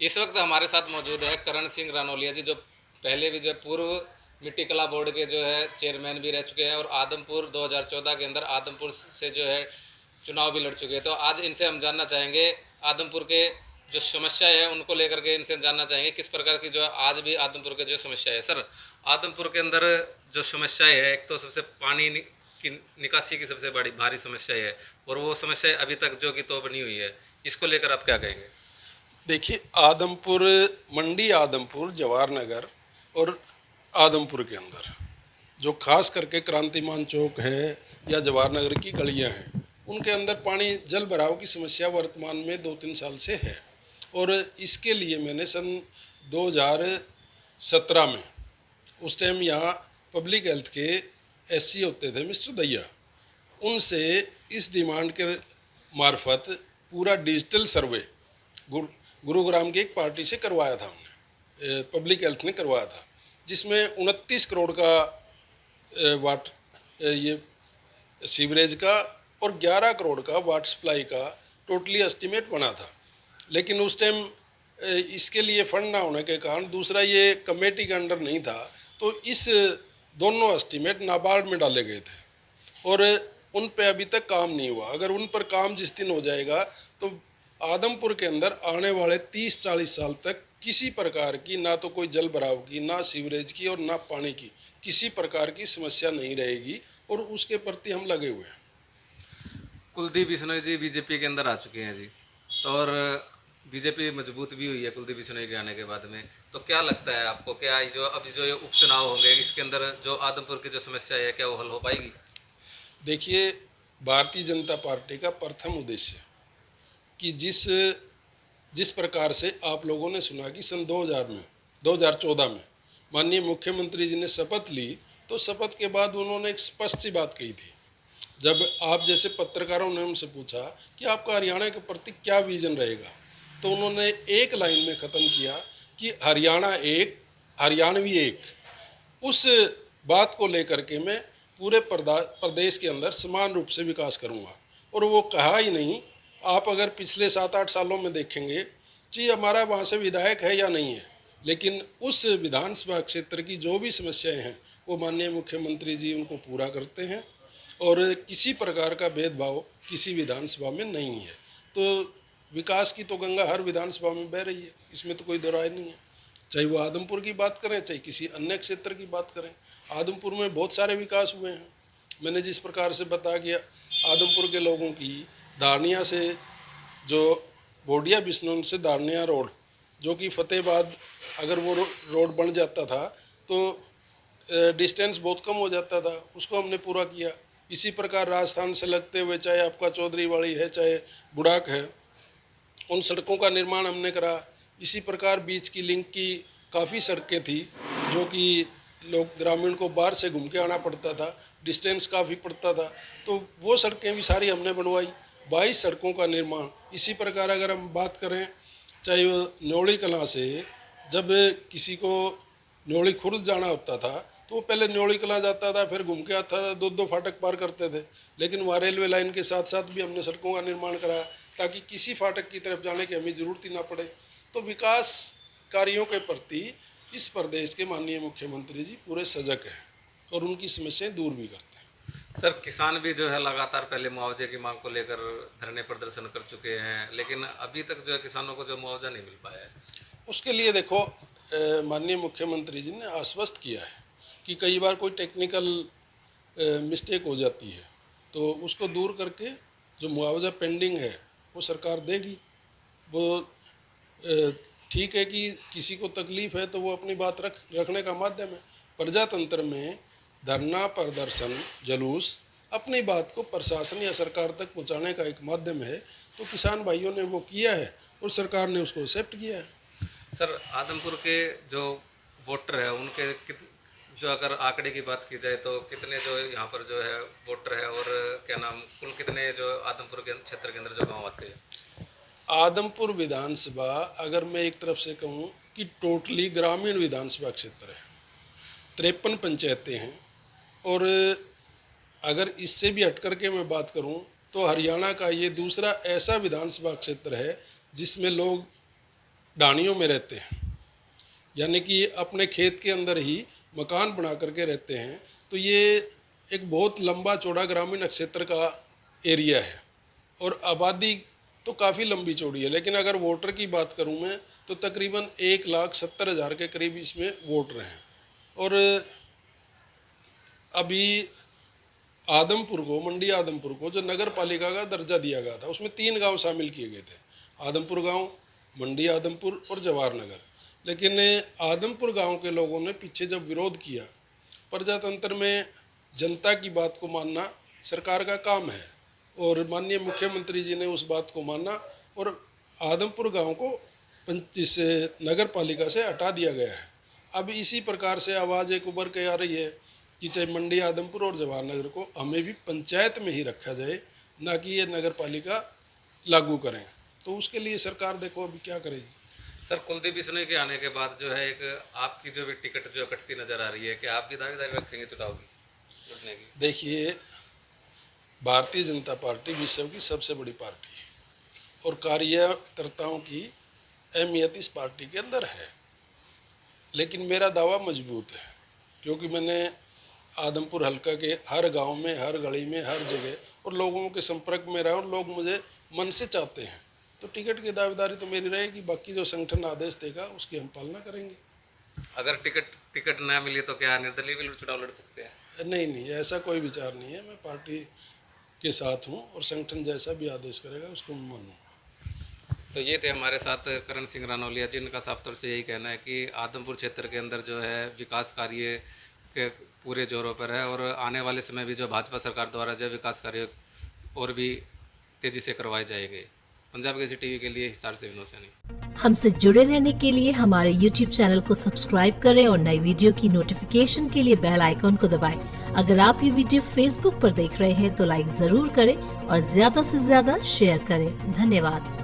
इस वक्त हमारे साथ मौजूद है करण सिंह रानौलिया जी, जो पहले भी जो है पूर्व मिट्टी कला बोर्ड के जो है चेयरमैन भी रह चुके हैं और आदमपुर 2014 के अंदर आदमपुर से जो है चुनाव भी लड़ चुके हैं। तो आज इनसे हम जानना चाहेंगे आदमपुर के जो समस्याएं हैं उनको लेकर के इनसे जानना चाहेंगे किस प्रकार की जो आज भी आदमपुर के जो समस्या है। सर, आदमपुर के अंदर जो समस्याएं है, एक तो सबसे पानी की निकासी की सबसे बड़ी भारी समस्या है और वो समस्या अभी तक जो कि तो बनी हुई है, इसको लेकर आप क्या कहेंगे? देखिए, आदमपुर, मंडी आदमपुर, जवाहर नगर और आदमपुर के अंदर जो खास करके क्रांतिमान चौक है या जवाहर नगर की गलियां हैं, उनके अंदर पानी जल भराव की समस्या वर्तमान में 2-3 साल से है। और इसके लिए मैंने सन 2017 में, उस टाइम यहाँ पब्लिक हेल्थ के एससी होते थे मिस्टर दैया, उनसे इस डिमांड के मार्फत पूरा डिजिटल सर्वे गुरुग्राम की एक पार्टी से करवाया था हमने, पब्लिक हेल्थ ने करवाया था, जिसमें 29 करोड़ का वाट ये सीवरेज का और 11 करोड़ का वाटर सप्लाई का टोटली एस्टीमेट बना था। लेकिन उस टाइम इसके लिए फंड ना होने के कारण, दूसरा ये कमेटी के अंडर नहीं था, तो इस दोनों एस्टीमेट नाबार्ड में डाले गए थे और उन पे अभी तक काम नहीं हुआ। अगर उन पर काम जिस दिन हो जाएगा तो आदमपुर के अंदर आने वाले 30-40 साल तक किसी प्रकार की, ना तो कोई जल भराव की, ना सीवरेज की और ना पानी की किसी प्रकार की समस्या नहीं रहेगी और उसके प्रति हम लगे हुए हैं। कुलदीप बिश्नोई जी बीजेपी के अंदर आ चुके हैं जी, तो और बीजेपी मजबूत भी हुई है कुलदीप बिश्नोई के आने के बाद में। तो क्या लगता है आपको, क्या जो अब जो ये उपचुनाव होंगे इसके अंदर जो आदमपुर की जो समस्या है क्या वो हल हो पाएगी? देखिए, भारतीय जनता पार्टी का प्रथम उद्देश्य कि जिस जिस प्रकार से आप लोगों ने सुना कि सन 2014 में माननीय मुख्यमंत्री जी ने शपथ ली, तो शपथ के बाद उन्होंने एक स्पष्ट सी बात कही थी। जब आप जैसे पत्रकारों ने उनसे पूछा कि आपका हरियाणा के प्रति क्या विजन रहेगा, तो उन्होंने एक लाइन में ख़त्म किया कि हरियाणा एक, हरियाणवी एक। उस बात को लेकर के मैं पूरे प्रदेश के अंदर समान रूप से विकास करूंगा। और वो कहा ही नहीं, आप अगर पिछले 7-8 सालों में देखेंगे कि हमारा वहाँ से विधायक है या नहीं है, लेकिन उस विधानसभा क्षेत्र की जो भी समस्याएं हैं वो माननीय मुख्यमंत्री जी उनको पूरा करते हैं और किसी प्रकार का भेदभाव किसी विधानसभा में नहीं है। तो विकास की तो गंगा हर विधानसभा में बह रही है, इसमें तो कोई दो राय नहीं है। चाहे वो आदमपुर की बात करें, चाहे किसी अन्य क्षेत्र की बात करें, आदमपुर में बहुत सारे विकास हुए हैं। मैंने जिस प्रकार से बता किया, आदमपुर के लोगों की दारनिया से जो बोडिया बिश्नोई से दारनिया रोड, जो कि फतेहाबाद, अगर वो रोड बन जाता था तो डिस्टेंस बहुत कम हो जाता था, उसको हमने पूरा किया। इसी प्रकार राजस्थान से लगते हुए चाहे आपका चौधरी वाड़ी है, चाहे बुढ़ाक है, उन सड़कों का निर्माण हमने करा। इसी प्रकार बीच की लिंक की काफ़ी सड़कें थी जो कि लोग ग्रामीण को बाहर से घूम के आना पड़ता था, डिस्टेंस काफ़ी पड़ता था, तो वो सड़कें भी सारी हमने बनवाई। 22 सड़कों का निर्माण। इसी प्रकार अगर हम बात करें, चाहे वो न्योली कलां से, जब किसी को न्योली खुर्द जाना होता था तो वो पहले न्योली कलां जाता था, फिर घूम के आता था, 2-2 फाटक पार करते थे। लेकिन वहाँ रेलवे लाइन के साथ साथ भी हमने सड़कों का निर्माण कराया ताकि किसी फाटक की तरफ जाने की हमें ज़रूरत ही ना पड़े। तो विकास कार्यों के प्रति इस प्रदेश के माननीय मुख्यमंत्री जी पूरे सजग हैं और उनकी समस्याएं दूर भी करते हैं। सर, किसान भी जो है लगातार पहले मुआवजे की मांग को लेकर धरने प्रदर्शन कर चुके हैं, लेकिन अभी तक जो है किसानों को जो मुआवजा नहीं मिल पाया है। उसके लिए देखो, माननीय मुख्यमंत्री जी ने आश्वस्त किया है कि कई बार कोई टेक्निकल मिस्टेक हो जाती है तो उसको दूर करके जो मुआवजा पेंडिंग है वो सरकार देगी। वो ठीक है कि किसी को तकलीफ़ है तो वो अपनी बात रखने का माध्यम है। प्रजातंत्र में धरना, प्रदर्शन, जुलूस अपनी बात को प्रशासन या सरकार तक पहुंचाने का एक माध्यम है। तो किसान भाइयों ने वो किया है और सरकार ने उसको एक्सेप्ट किया है। सर, आदमपुर के जो वोटर है उनके जो अगर आंकड़े की बात की जाए तो कितने जो यहाँ पर जो है वोटर है और क्या नाम कुल कितने जो आदमपुर के क्षेत्र के अंदर जो गांव आते हैं? आदमपुर विधानसभा, अगर मैं एक तरफ से कहूँ कि टोटली ग्रामीण विधानसभा क्षेत्र है, 53 पंचायतें हैं। और अगर इससे भी हट करके मैं बात करूं तो हरियाणा का ये दूसरा ऐसा विधानसभा क्षेत्र है जिसमें लोग ढाणियों में रहते हैं, यानी कि अपने खेत के अंदर ही मकान बना करके रहते हैं। तो ये एक बहुत लंबा चौड़ा ग्रामीण क्षेत्र का एरिया है और आबादी तो काफ़ी लंबी चौड़ी है। लेकिन अगर वोटर की बात करूं मैं तो तकरीबन 1,70,000 के करीब इसमें वोटर हैं। और अभी आदमपुर को, मंडी आदमपुर को जो नगर पालिका का दर्जा दिया गया था, उसमें 3 गांव शामिल किए गए थे, आदमपुर गांव, मंडी आदमपुर और जवाहर नगर। लेकिन आदमपुर गांव के लोगों ने पीछे जब विरोध किया, प्रजातंत्र में जनता की बात को मानना सरकार का काम है और माननीय मुख्यमंत्री जी ने उस बात को माना और आदमपुर गांव को इस नगर पालिका से हटा दिया गया है। अब इसी प्रकार से आवाज़ एक उभर के आ रही है कि चाहे मंडी आदमपुर और जवाहर नगर को हमें भी पंचायत में ही रखा जाए, ना कि ये नगर पालिका लागू करें। तो उसके लिए सरकार देखो अभी क्या करेगी। सर, कुलदीप बिश्नोई के आने के बाद जो है एक आपकी जो भी टिकट जो कटती नजर आ रही है, कि आप भी दावेदारी रखेंगे चुनाव की लड़ने की? देखिए, भारतीय जनता पार्टी विश्व की सबसे बड़ी पार्टी है और कार्यकर्ताओं की अहमियत इस पार्टी के अंदर है। लेकिन मेरा दावा मजबूत है क्योंकि मैंने आदमपुर हल्का के हर गांव में, हर गली में, हर जगह और लोगों के संपर्क में रहा और लोग मुझे मन से चाहते हैं। तो टिकट की दावेदारी तो मेरी रहेगी, बाकी जो संगठन आदेश देगा उसकी हम पालना करेंगे। अगर टिकट ना मिले तो क्या निर्दलीय भी चुनाव लड़ सकते हैं? नहीं, ऐसा कोई विचार नहीं है। मैं पार्टी के साथ हूँ और संगठन जैसा भी आदेश करेगा उसको मैं मानूंगा। तो ये थे हमारे साथ करण सिंह रानौलिया जी। इनका साफ तौर से यही कहना है कि आदमपुर क्षेत्र के अंदर जो है विकास कार्य के पूरे जोरों पर है और आने वाले समय भी जो भाजपा सरकार द्वारा जो विकास कार्य और भी तेजी से करवाए जाएंगे। पंजाब केसरी टीवी के लिए हिसार से विनोद सैनी। हमसे जुड़े रहने के लिए हमारे YouTube चैनल को सब्सक्राइब करें और नई वीडियो की नोटिफिकेशन के लिए बेल आइकॉन को दबाएं। अगर आप ये वीडियो Facebook पर देख रहे हैं तो लाइक जरूर करें और ज्यादा से ज्यादा शेयर करें। धन्यवाद।